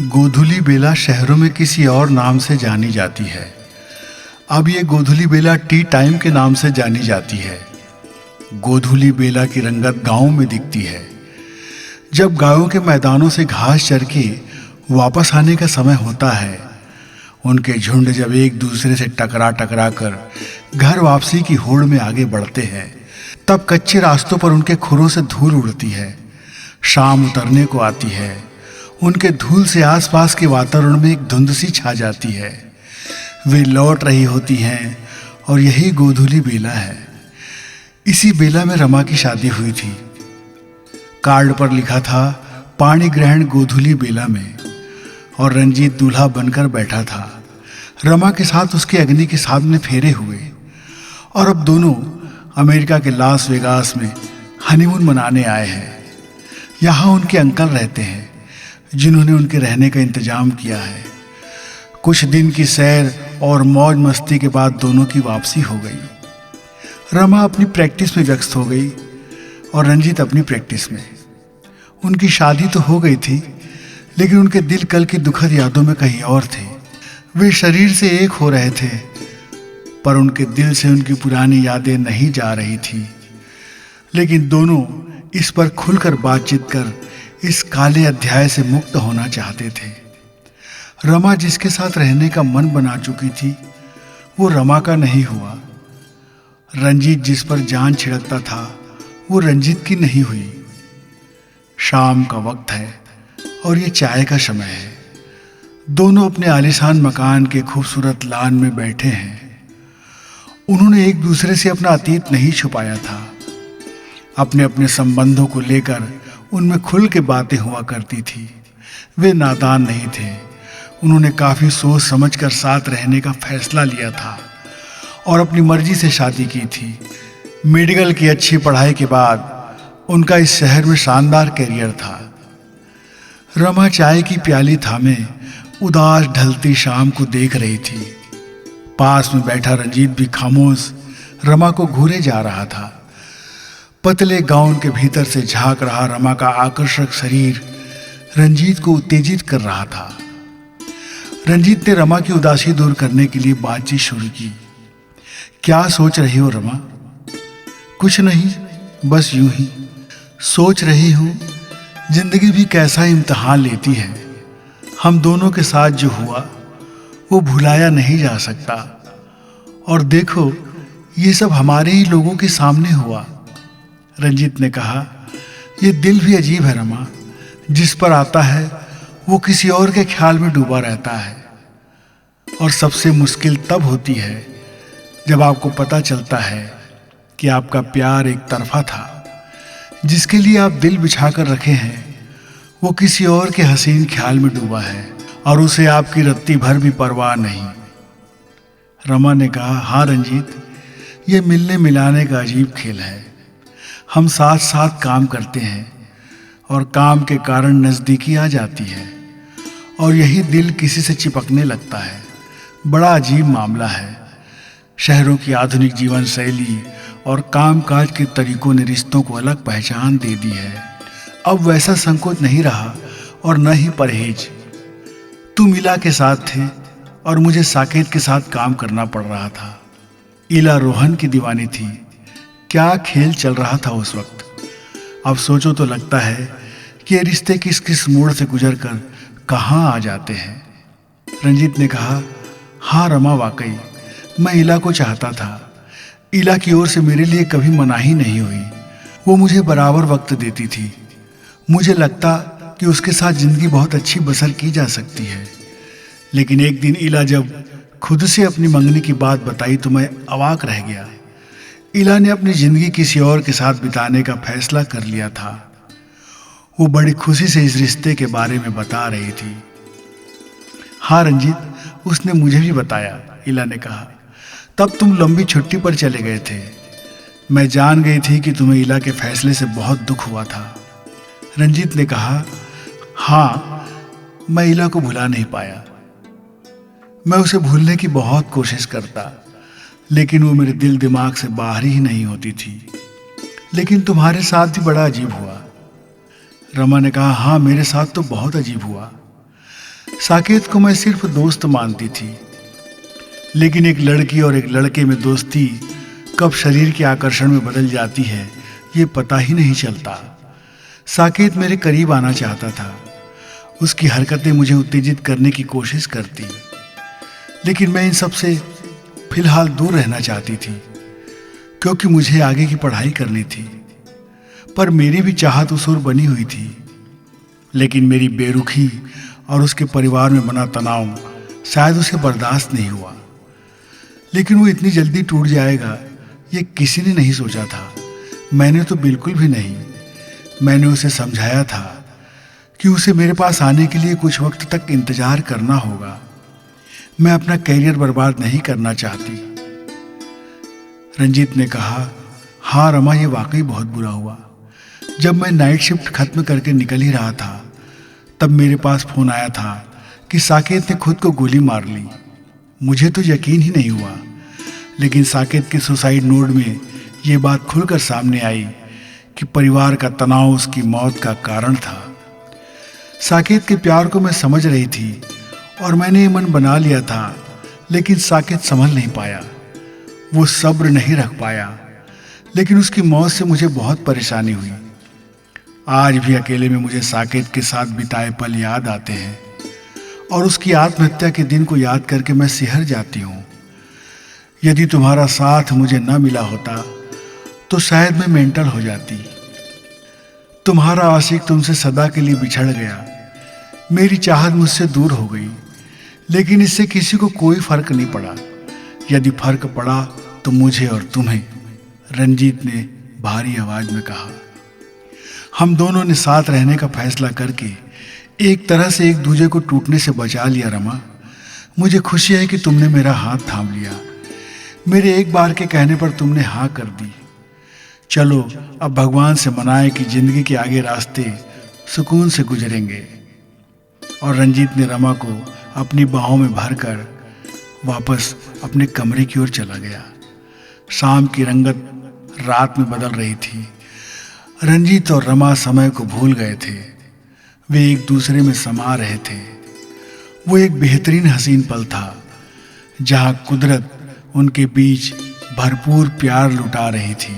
गोधुली बेला शहरों में किसी और नाम से जानी जाती है। अब ये गोधुली बेला टी टाइम के नाम से जानी जाती है। गोधुली बेला की रंगत गांवों में दिखती है। जब गायों के मैदानों से घास चर के वापस आने का समय होता है, उनके झुंड जब एक दूसरे से टकरा टकरा कर घर वापसी की होड़ में आगे बढ़ते हैं, तब कच्चे रास्तों पर उनके खुरों से धूल उड़ती है। शाम उतरने को आती है। उनके धूल से आसपास के वातावरण में एक धुंध सी छा जाती है। वे लौट रही होती हैं और यही गोधुली बेला है। इसी बेला में रमा की शादी हुई थी। कार्ड पर लिखा था पाणी ग्रहण गोधुली बेला में, और रंजीत दूल्हा बनकर बैठा था। रमा के साथ उसके अग्नि के सामने फेरे हुए, और अब दोनों अमेरिका के लास वेगास में हनीमून मनाने आए हैं। यहाँ उनके अंकल रहते हैं, जिन्होंने उनके रहने का इंतजाम किया है। कुछ दिन की सैर और मौज मस्ती के बाद दोनों की वापसी हो गई। रमा अपनी प्रैक्टिस में व्यस्त हो गई और रंजीत अपनी प्रैक्टिस में। उनकी शादी तो हो गई थी, लेकिन उनके दिल कल की दुखद यादों में कहीं और थे। वे शरीर से एक हो रहे थे, पर उनके दिल से उनकी पुरानी यादें नहीं जा रही थी। लेकिन दोनों इस पर खुलकर बातचीत कर इस काले अध्याय से मुक्त होना चाहते थे। रमा जिसके साथ रहने का मन बना चुकी थी, वो रमा का नहीं हुआ। रंजीत जिस पर जान छिड़कता था, वो रंजीत की नहीं हुई। शाम का वक्त है और ये चाय का समय है। दोनों अपने आलीशान मकान के खूबसूरत लान में बैठे हैं। उन्होंने एक दूसरे से अपना अतीत नहीं छुपाया था। अपने अपने संबंधों को लेकर उनमें खुल के बातें हुआ करती थी। वे नादान नहीं थे। उन्होंने काफ़ी सोच समझकर साथ रहने का फैसला लिया था और अपनी मर्जी से शादी की थी। मेडिकल की अच्छी पढ़ाई के बाद उनका इस शहर में शानदार करियर था। रमा चाय की प्याली थामे उदास ढलती शाम को देख रही थी। पास में बैठा रंजीत भी खामोश रमा को घूरे जा रहा था। पतले गाउन के भीतर से झांक रहा रमा का आकर्षक शरीर रंजीत को उत्तेजित कर रहा था। रंजीत ने रमा की उदासी दूर करने के लिए बातचीत शुरू की। क्या सोच रही हो रमा? कुछ नहीं, बस यूं ही सोच रही हूं, जिंदगी भी कैसा इम्तिहान लेती है। हम दोनों के साथ जो हुआ वो भुलाया नहीं जा सकता। और देखो, ये सब हमारे ही लोगों के सामने हुआ। रंजीत ने कहा, ये दिल भी अजीब है रमा। जिस पर आता है वो किसी और के ख्याल में डूबा रहता है। और सबसे मुश्किल तब होती है जब आपको पता चलता है कि आपका प्यार एक तरफा था। जिसके लिए आप दिल बिछा कर रखे हैं, वो किसी और के हसीन ख्याल में डूबा है और उसे आपकी रत्ती भर भी परवाह नहीं। रमा ने कहा, हाँ रंजीत, ये मिलने मिलाने का अजीब खेल है। हम साथ साथ काम करते हैं और काम के कारण नज़दीकी आ जाती है और यही दिल किसी से चिपकने लगता है। बड़ा अजीब मामला है। शहरों की आधुनिक जीवन शैली और कामकाज के तरीकों ने रिश्तों को अलग पहचान दे दी है। अब वैसा संकोच नहीं रहा और न ही परहेज। तुम इला के साथ थे और मुझे साकेत के साथ काम करना पड़ रहा था। इला रोहन की दीवानी थी। क्या खेल चल रहा था उस वक्त। अब सोचो तो लगता है कि ये रिश्ते किस किस मोड़ से गुजरकर कहाँ आ जाते हैं। रंजीत ने कहा, हाँ रमा, वाकई मैं इला को चाहता था। इला की ओर से मेरे लिए कभी मनाही नहीं हुई। वो मुझे बराबर वक्त देती थी। मुझे लगता कि उसके साथ ज़िंदगी बहुत अच्छी बसर की जा सकती है। लेकिन एक दिन इला जब खुद से अपनी मंगनी की बात बताई तो मैं अवाक रह गया। इला ने अपनी ज़िंदगी किसी और के साथ बिताने का फैसला कर लिया था। वो बड़ी खुशी से इस रिश्ते के बारे में बता रही थी। हाँ रंजीत, उसने मुझे भी बताया, इला ने कहा। तब तुम लंबी छुट्टी पर चले गए थे। मैं जान गई थी कि तुम्हें इला के फैसले से बहुत दुख हुआ था। रंजीत ने कहा, हाँ, मैं इला को भुला नहीं पाया। मैं उसे भूलने की बहुत कोशिश करता, लेकिन वो मेरे दिल दिमाग से बाहर ही नहीं होती थी। लेकिन तुम्हारे साथ भी बड़ा अजीब हुआ। रमा ने कहा, हाँ मेरे साथ तो बहुत अजीब हुआ। साकेत को मैं सिर्फ दोस्त मानती थी, लेकिन एक लड़की और एक लड़के में दोस्ती कब शरीर के आकर्षण में बदल जाती है ये पता ही नहीं चलता। साकेत मेरे करीब आना चाहता था, उसकी हरकतें मुझे उत्तेजित करने की कोशिश करती, लेकिन मैं इन सब से फिलहाल दूर रहना चाहती थी क्योंकि मुझे आगे की पढ़ाई करनी थी। पर मेरी भी चाहत उस ओर बनी हुई थी, लेकिन मेरी बेरुखी और उसके परिवार में बना तनाव शायद उसे बर्दाश्त नहीं हुआ। लेकिन वो इतनी जल्दी टूट जाएगा ये किसी ने नहीं सोचा था, मैंने तो बिल्कुल भी नहीं। मैंने उसे समझाया था कि उसे मेरे पास आने के लिए कुछ वक्त तक इंतजार करना होगा। मैं अपना करियर बर्बाद नहीं करना चाहती। रंजीत ने कहा, हाँ रमा, ये वाकई बहुत बुरा हुआ। जब मैं नाइट शिफ्ट खत्म करके निकल ही रहा था तब मेरे पास फोन आया था कि साकेत ने खुद को गोली मार ली। मुझे तो यकीन ही नहीं हुआ, लेकिन साकेत के सुसाइड नोट में ये बात खुलकर सामने आई कि परिवार का तनाव उसकी मौत का कारण था। साकेत के प्यार को मैं समझ रही थी और मैंने ये मन बना लिया था, लेकिन साकेत संभल नहीं पाया, वो सब्र नहीं रख पाया। लेकिन उसकी मौत से मुझे बहुत परेशानी हुई। आज भी अकेले में मुझे साकेत के साथ बिताए पल याद आते हैं और उसकी आत्महत्या के दिन को याद करके मैं सिहर जाती हूँ। यदि तुम्हारा साथ मुझे न मिला होता तो शायद मैं मेंटल हो जाती। तुम्हारा आशिक तुमसे सदा के लिए बिछड़ गया, मेरी चाहत मुझसे दूर हो गई, लेकिन इससे किसी को कोई फर्क नहीं पड़ा। यदि फर्क पड़ा तो मुझे और तुम्हें, रंजीत ने भारी आवाज में कहा। हम दोनों ने साथ रहने का फैसला करके एक तरह से एक दूसरे को टूटने से बचा लिया रमा। मुझे खुशी है कि तुमने मेरा हाथ थाम लिया, मेरे एक बार के कहने पर तुमने हाँ कर दी। चलो अब भगवान से मनाएं कि जिंदगी के आगे रास्ते सुकून से गुजरेंगे। और रंजीत ने रमा को अपनी बाहों में भरकर वापस अपने कमरे की ओर चला गया। शाम की रंगत रात में बदल रही थी। रंजीत और रमा समय को भूल गए थे, वे एक दूसरे में समा रहे थे। वो एक बेहतरीन हसीन पल था जहाँ कुदरत उनके बीच भरपूर प्यार लुटा रही थी।